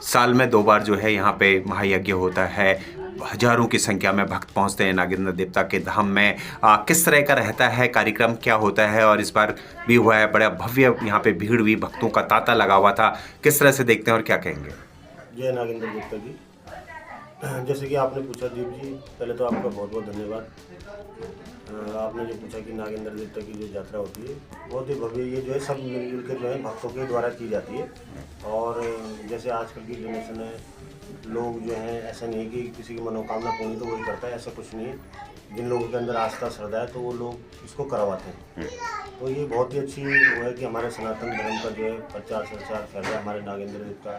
साल में 2 बार जो है यहाँ पे महायज्ञ होता है। हजारों की संख्या में भक्त पहुँचते हैं नागेंद्र देवता के धाम में। किस तरह का रहता है कार्यक्रम, क्या होता है? और इस बार भी हुआ है, बड़ा भव्य यहाँ पे भीड़ हुई, भक्तों का तांता लगा हुआ था। किस तरह से देखते हैं और क्या कहेंगे? जय नागेंद्र देवता जी। जैसे कि आपने पूछा दीप जी, पहले तो आपका बहुत बहुत धन्यवाद। आपने जो पूछा कि नागेंद्र देवता की जो यात्रा होती है बहुत ही भव्य, ये जो है सब मिलजुल के जो है भक्तों के द्वारा की जाती है। और जैसे आजकल की जनरेशन है, लोग जो हैं ऐसा नहीं है कि किसी की मनोकामना पूरी तो वही करता है, ऐसा कुछ नहीं है। जिन लोगों के अंदर आस्था श्रद्धा है तो वो लोग इसको करवाते हैं। तो ये बहुत ही अच्छी वो है कि हमारे सनातन धर्म का जो है प्रचार प्रसार फैल रहा है, हमारे नागेंद्र देवता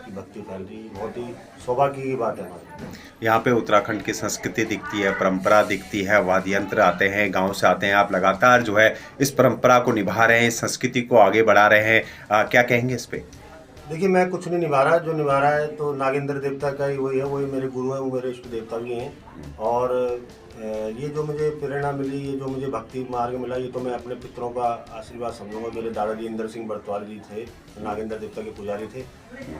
की भक्ति फैल रही है। बहुत ही सौभाग्य की बात है हमारी। यहाँ पे उत्तराखंड की संस्कृति दिखती है, परंपरा दिखती है, वाद्य यंत्र आते हैं, गांव से आते हैं। आप लगातार जो है इस परंपरा को निभा रहे हैं, इस संस्कृति को आगे बढ़ा रहे हैं। क्या कहेंगे इस पे? देखिए, मैं कुछ नहीं निभा रहा, जो निभा रहा है तो नागेंद्र देवता का ही वही है, वही मेरे गुरु हैं, वो मेरे इष्ट देवता भी हैं। और ये जो मुझे प्रेरणा मिली, ये जो मुझे भक्ति मार्ग मिला, ये तो मैं अपने पितरों का आशीर्वाद समझूंगा। मेरे दादाजी इंद्र सिंह बरतवाल जी थे, नागेंद्र देवता के पुजारी थे,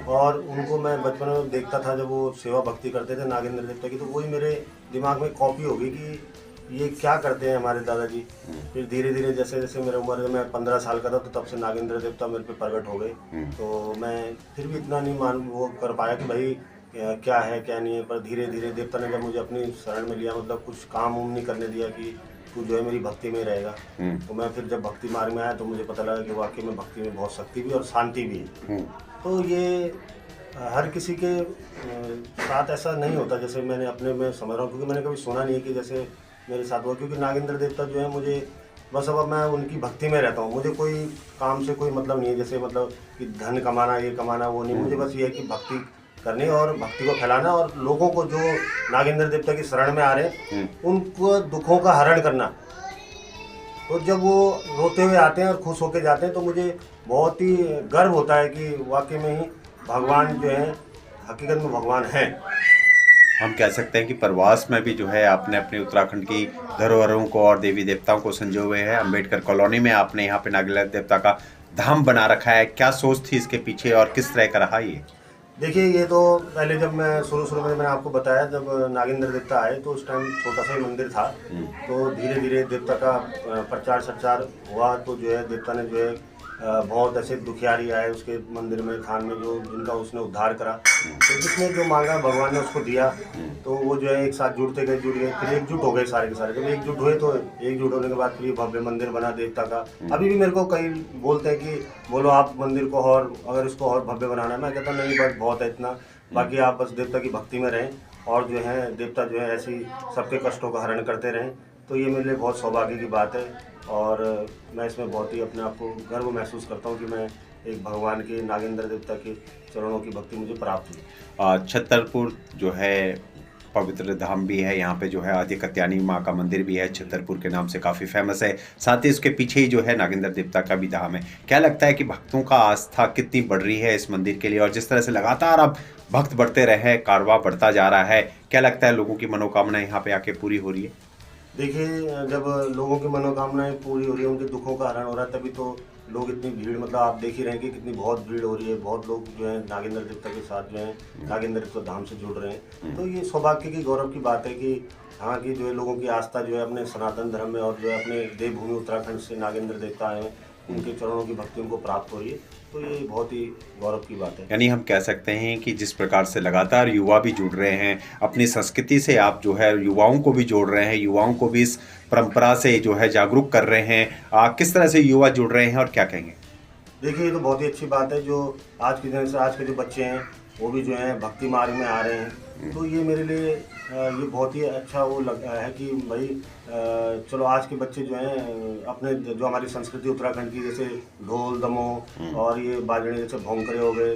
और उनको मैं बचपन में देखता था जब वो सेवा भक्ति करते थे नागेंद्र देवता की, तो वही मेरे दिमाग में कॉपी हो गई कि ये क्या करते हैं हमारे दादाजी। फिर धीरे धीरे जैसे जैसे मेरी उम्र, मैं 15 साल का था, तो तब से नागेंद्र देवता मेरे पे प्रकट हो गए। तो मैं फिर भी इतना नहीं वो कर पाया कि भाई क्या है क्या नहीं है, पर धीरे धीरे देवता ने जब मुझे अपनी शरण में लिया, मतलब कुछ काम उम नहीं करने दिया कि तू जो है मेरी भक्ति में रहेगा। तो मैं फिर जब भक्ति मार्ग में आया तो मुझे पता लगा कि वाकई में भक्ति में बहुत शक्ति भी और शांति भी है। तो ये हर किसी के साथ ऐसा नहीं होता जैसे मैंने अपने में समझ रहा हूँ, क्योंकि मैंने कभी सुना नहीं है कि जैसे मेरे साथ हुआ। क्योंकि नागेंद्र देवता जो है मुझे बस, अब मैं उनकी भक्ति में रहता हूँ, मुझे कोई काम से कोई मतलब नहीं है। जैसे मतलब कि धन कमाना, ये कमाना, वो नहीं, मुझे बस ये है कि भक्ति करनी और भक्ति को फैलाना, और लोगों को जो नागेंद्र देवता की शरण में आ रहे हैं उनको दुखों का हरण करना। तो जब वो रोते हुए आते हैं और खुश होकर जाते हैं तो मुझे बहुत ही गर्व होता है कि वाकई में ही भगवान जो है, हकीकत में भगवान है। हम कह सकते हैं कि प्रवास में भी जो है आपने अपने उत्तराखंड की धरोहरों को और देवी देवताओं को संजोए हुए हैं। अम्बेडकर कॉलोनी में आपने यहाँ पे नागेंद्र देवता का धाम बना रखा है। क्या सोच थी इसके पीछे और किस तरह का रहा ये? देखिए, ये तो पहले जब मैं शुरू में मैंने आपको बताया, जब नागेंद्र देवता आए तो उस टाइम छोटा सा ही मंदिर था। तो धीरे धीरे देवता का प्रचार प्रसार हुआ, तो जो है देवता ने जो है बहुत ऐसे दुखियारी आए उसके मंदिर में, थान में, जो जिनका उसने उद्धार करा। तो जिसने जो मांगा भगवान ने उसको दिया। तो वो जो है एक साथ जुड़ गए, फिर एकजुट हो गए सारे के सारे। जब एकजुट हुए तो एकजुट होने के बाद फिर ये भव्य मंदिर बना देवता का। अभी भी मेरे को कई बोलते हैं कि बोलो आप मंदिर को और, अगर इसको और भव्य बनाना है। मैं कहता नहीं, बस बहुत है इतना, बाकी आप बस देवता की भक्ति में रहें और जो है देवता जो है ऐसी सबके कष्टों का हरण करते रहें। तो ये मेरे लिए बहुत सौभाग्य की बात है, और मैं इसमें बहुत ही अपने आप को गर्व महसूस करता हूँ कि मैं एक भगवान के, नागेंद्र देवता के चरणों की भक्ति मुझे प्राप्त हुई। छतरपुर जो है पवित्र धाम भी है, यहाँ पे जो है आदि कत्यानी माँ का मंदिर भी है, छतरपुर के नाम से काफ़ी फेमस है। साथ ही उसके पीछे ही जो है नागेंद्र देवता का भी धाम है। क्या लगता है कि भक्तों का आस्था कितनी बढ़ रही है इस मंदिर के लिए, और जिस तरह से लगातार अब भक्त बढ़ते रहे, कारवां बढ़ता जा रहा है, क्या लगता है लोगों की मनोकामना यहाँ पे आके पूरी हो रही है? देखिए, जब लोगों की मनोकामनाएं पूरी हो रही है, उनके दुखों का हरण हो रहा है, तभी तो लोग इतनी भीड़, मतलब आप देख ही रहे हैं कि कितनी बहुत भीड़ हो रही है। बहुत लोग जो है नागेंद्र देवता के साथ जो है नागेंद्र देवता धाम से जुड़ रहे हैं। तो ये सौभाग्य की, गौरव की बात है कि हाँ, कि जो है लोगों की आस्था जो है अपने सनातन धर्म में, और जो है अपने देवभूमि उत्तराखंड से नागेंद्र देवता आए हैं, उनके चरणों की भक्ति उनको प्राप्त हो रही है। तो ये बहुत ही गौरव की बात है। यानी हम कह सकते हैं कि जिस प्रकार से लगातार युवा भी जुड़ रहे हैं अपनी संस्कृति से, आप जो है युवाओं को भी जोड़ रहे हैं, युवाओं को भी इस परंपरा से जो है जागरूक कर रहे हैं। किस तरह से युवा जुड़ रहे हैं और क्या कहेंगे? देखिए, ये तो बहुत ही अच्छी बात है, जो आज की जनरेशन, आज के जो बच्चे हैं वो भी जो है भक्ति मार्ग में आ रहे हैं। तो ये मेरे लिए ये बहुत ही अच्छा वो लग है कि भाई चलो आज के बच्चे जो हैं अपने, जो हमारी संस्कृति उत्तराखंड की, जैसे ढोल दमो और ये बाजने जैसे भोंकरे हो गए,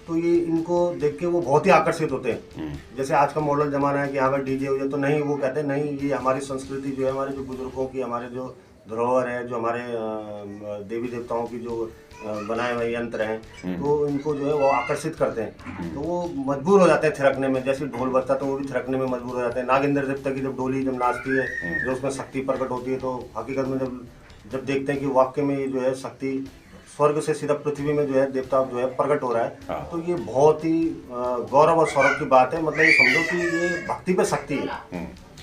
तो ये इनको देख के वो बहुत ही आकर्षित होते हैं। जैसे आज का मॉडल ज़माना है कि यहाँ पर डीजे हो जाए, तो नहीं, वो कहते हैं नहीं, ये हमारी संस्कृति जो है, हमारे जो बुजुर्गों की, हमारे जो धरोहर है, जो हमारे देवी देवताओं की जो बनाए हुए यंत्र हैं, तो इनको जो है वो आकर्षित करते हैं। तो वो मजबूर हो जाते हैं थिरकने में। जैसे ढोल बजता तो वो भी थिरकने में मजबूर हो जाते हैं। नागेंद्र देवता की जब डोली जब नाचती है, जो उसमें शक्ति प्रकट होती है, तो हकीकत में जब देखते हैं कि वाकई में ये जो है शक्ति स्वर्ग से सीधा पृथ्वी में जो है देवता जो है प्रकट हो रहा है। हाँ। तो ये बहुत ही गौरव और सौरभ की बात है। मतलब ये समझो कि ये भक्ति पे शक्ति है।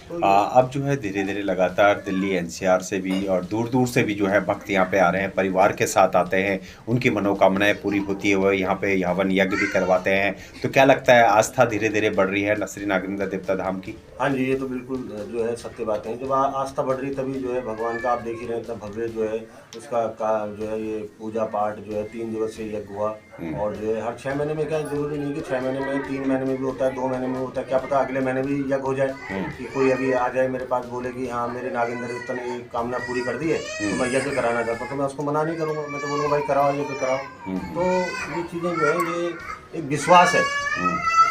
तो अब जो है धीरे धीरे लगातार दिल्ली एनसीआर से भी और दूर दूर से भी जो है भक्त यहाँ पे आ रहे हैं, परिवार के साथ आते हैं, उनकी मनोकामनाएं पूरी होती है, वह यहाँ पे हवन यज्ञ भी करवाते हैं। तो क्या लगता है, आस्था धीरे धीरे बढ़ रही है श्री नागेंद्र देवता धाम की? हाँ जी, ये तो बिल्कुल जो है सत्य बात है। जब आस्था बढ़ रही तभी जो है भगवान का आप देख ही रहे हैं, इतना भव्य जो है उसका जो है ये पूजा पाठ जो है 3 दिवसीय यज्ञ हुआ। और जो है हर 6 महीने में, क्या जरूरी नहीं कि 6 महीने में, 3 महीने में भी होता है, 2 महीने में होता है, क्या पता अगले महीने भी यज्ञ हो जाए। कि कोई अभी आ जाए मेरे पास बोले कि हाँ मेरे नागेंद्र देवता ने ये कामना पूरी कर दी है तो मैं यज्ञ कराना चाहता हूँ, तो मैं उसको मना नहीं करूँगा। मैं तो बोलूँगा भाई कराओ, यज्ञ कराओ। तो ये चीज़ें जो है ये एक विश्वास है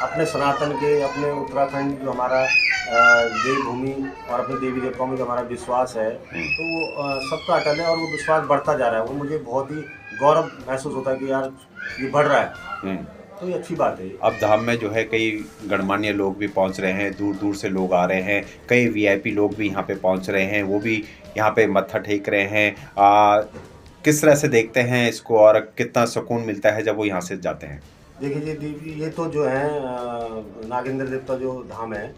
अपने सनातन के, अपने उत्तराखंड जो हमारा देवभूमि और अपने देवी देवताओं में जो हमारा विश्वास है तो वो सबका अटल है और वो विश्वास बढ़ता जा रहा है। वो मुझे बहुत ही गौरव महसूस होता है कि यार ये बढ़ रहा है, तो ये अच्छी बात है। अब धाम में जो है कई गणमान्य लोग भी पहुंच रहे हैं, दूर दूर से लोग आ रहे हैं, कई वीआईपी लोग भी यहाँ पे पहुंच रहे हैं, वो भी यहाँ पे मत्था टेक रहे हैं। किस तरह से देखते हैं इसको और कितना सुकून मिलता है जब वो यहाँ से जाते हैं? देखिए जी, ये तो जो है नागेंद्र देवता जो धाम है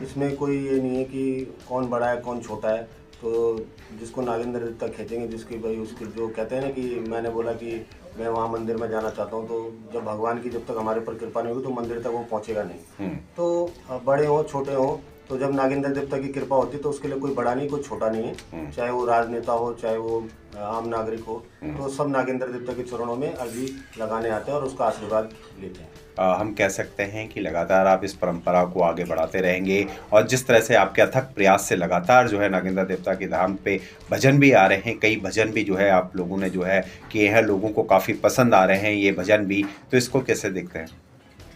इसमें कोई ये नहीं है कि कौन बड़ा है कौन छोटा है। तो जिसको नागेंद्र देवता खींचेंगे, जिसकी भाई उसकी जो कहते हैं ना कि मैंने बोला कि मैं वहाँ मंदिर में जाना चाहता हूँ, तो जब भगवान की जब तक हमारे ऊपर कृपा नहीं होगी तो मंदिर तक वो पहुँचेगा नहीं। तो बड़े हों छोटे हों, तो जब नागेंद्र देवता की कृपा होती है तो उसके लिए कोई बड़ा नहीं कोई छोटा नहीं है। चाहे वो राजनेता हो चाहे वो आम नागरिक हो, तो सब नागेंद्र देवता के चरणों में अर्जी लगाने आते हैं और उसका आशीर्वाद लेते हैं। हम कह सकते हैं कि लगातार आप इस परंपरा को आगे बढ़ाते रहेंगे और जिस तरह से आपके अथक प्रयास से लगातार जो है नागेंद्र देवता के धाम पे भजन भी आ रहे हैं, कई भजन भी जो है आप लोगों ने जो है किए हैं, लोगों को काफ़ी पसंद आ रहे हैं ये भजन भी, तो इसको कैसे देखते हैं?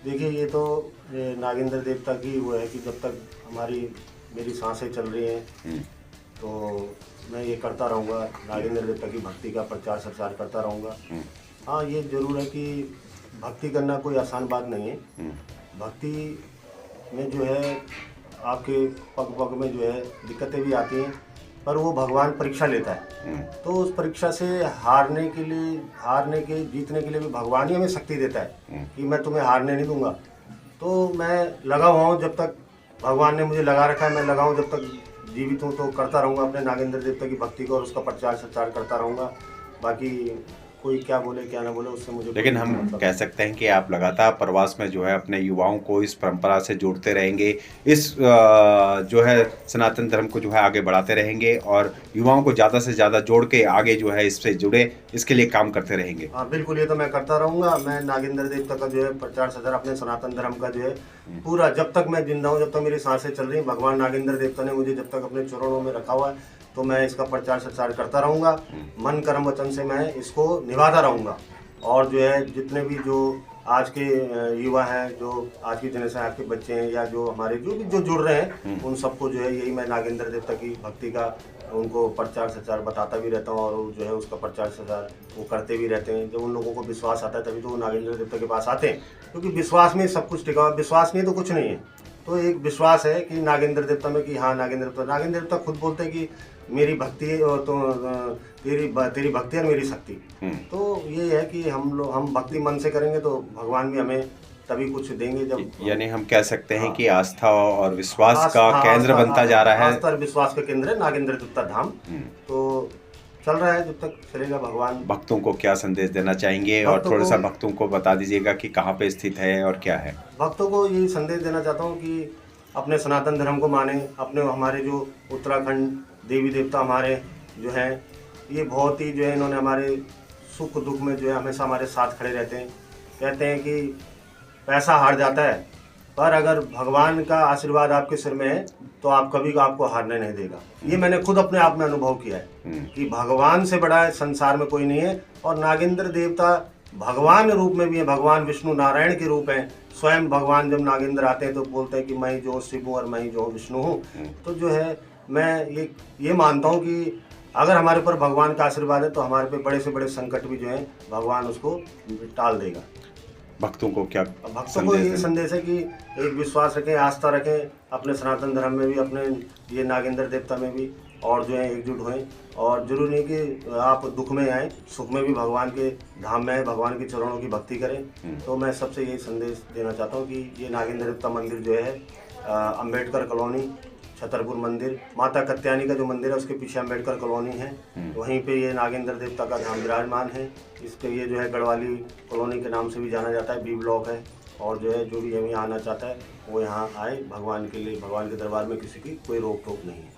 देखिए ये तो नागेंद्र देवता की वो है कि जब तक मेरी सांसें चल रही हैं तो मैं ये करता रहूँगा, नागेंद्र देवता की भक्ति का प्रचार प्रसार करता रहूँगा। हाँ ये जरूर है कि भक्ति करना कोई आसान बात नहीं है। भक्ति में जो है आपके पग पग में जो है दिक्कतें भी आती हैं, पर वो भगवान परीक्षा लेता है। तो उस परीक्षा से जीतने के लिए भी भगवान ही हमें शक्ति देता है कि मैं तुम्हें हारने नहीं दूंगा। तो मैं लगा हुआ हूँ, जब तक भगवान ने मुझे लगा रखा है मैं लगा हूँ, जब तक जीवित हूँ तो करता रहूँगा अपने नागेंद्र देवता की भक्ति को और उसका प्रचार प्रसार करता रहूँगा। बाकी कोई क्या बोले क्या ना बोले उससे मुझे, लेकिन हम कह सकते हैं कि आप लगातार प्रवास में जो है अपने युवाओं को इस परंपरा से जोड़ते रहेंगे, इस जो है सनातन धर्म को जो है आगे बढ़ाते रहेंगे और युवाओं को ज़्यादा से ज़्यादा जोड़ के आगे जो है इससे जुड़े, इसके लिए काम करते रहेंगे। हाँ बिल्कुल, ये तो मैं करता रहूँगा। मैं नागेंद्र देवता का जो है प्रचार प्रसार अपने सनातन धर्म का जो है पूरा, जब तक मैं जिंदा हूँ, जब तक मेरी सांसें चल रही, भगवान नागेंद्र देवता ने मुझे जब तक अपने चरणों में रखा हुआ है तो मैं इसका प्रचार प्रसार करता रहूँगा। मन कर्म वचन से मैं इसको निभाता रहूँगा। और जो है जितने भी जो आज के युवा हैं, जो आज की जनरेशन, आज के बच्चे हैं या जो हमारे जो जुड़ रहे हैं, उन सबको जो है यही मैं नागेंद्र देवता की भक्ति का उनको प्रचार प्रसार बताता भी रहता हूँ और जो है उसका प्रचार प्रसार वो करते भी रहते हैं। जब उन लोगों को विश्वास आता है तभी तो वो नागेंद्र देवता के पास आते हैं, क्योंकि विश्वास में सब कुछ टिका हुआ। विश्वास नहीं तो कुछ नहीं है। तो एक विश्वास है कि नागेंद्र देवता में कि हाँ नागेंद्र देवता खुद बोलते हैं कि मेरी भक्ति तो तेरी भक्ति और मेरी शक्ति। तो ये है कि हम भक्ति मन से करेंगे तो भगवान भी हमें तभी कुछ देंगे। जब यानी हम कह सकते हैं कि आस्था और विश्वास का केंद्र बनता जा रहा है। आस्था और विश्वास का केंद्र है नागेंद्र देवता धाम। तो चल रहा है जब तक चलेगा भगवान। भक्तों को क्या संदेश देना चाहेंगे और थोड़ा सा भक्तों को बता दीजिएगा कि कहाँ पे स्थित है और क्या है? भक्तों को यही संदेश देना चाहता हूँ कि अपने सनातन धर्म को माने। अपने हमारे जो उत्तराखंड देवी देवता हमारे जो हैं, ये बहुत ही जो है इन्होंने हमारे सुख दुख में जो है हमेशा हमारे साथ खड़े रहते हैं। कहते हैं कि पैसा हार जाता है, पर अगर भगवान का आशीर्वाद आपके सिर में है तो आप कभी आपको हारने नहीं देगा। ये मैंने खुद अपने आप में अनुभव किया है कि भगवान से बड़ा है संसार में कोई नहीं है। और नागेंद्र देवता भगवान रूप में भी है, भगवान विष्णु नारायण के रूप हैं। स्वयं भगवान जब नागेंद्र आते हैं तो बोलते हैं कि मैं ही जो शिव हूँ और मैं ही जो विष्णु हूँ। तो जो है मैं ये मानता हूँ कि अगर हमारे ऊपर भगवान का आशीर्वाद है तो हमारे पे बड़े से बड़े संकट भी जो है भगवान उसको टाल देगा। भक्तों को क्या भक्तों को ये संदेश है कि एक विश्वास रखें, आस्था रखें अपने सनातन धर्म में भी, अपने ये नागेंद्र देवता में भी। और जो है एकजुट होएं। और जरूरी नहीं कि आप दुख में आए, सुख में भी भगवान के धाम में आए, भगवान के चरणों की भक्ति करें। तो मैं सबसे यही संदेश देना चाहता हूँ कि ये नागेंद्र देवता मंदिर जो है अंबेडकर कॉलोनी, छतरपुर मंदिर, माता कत्यानी का जो मंदिर है उसके पीछे अंबेडकर कॉलोनी है, वहीं पे ये नागेंद्र देवता का धाम विराजमान है। इसके ये जो है गढ़वाली कॉलोनी के नाम से भी जाना जाता है, बी ब्लॉक है। और जो है जो भी यहाँ आना चाहता है वो यहाँ आए, भगवान के लिए, भगवान के दरबार में किसी की कोई रोक टोक नहीं है।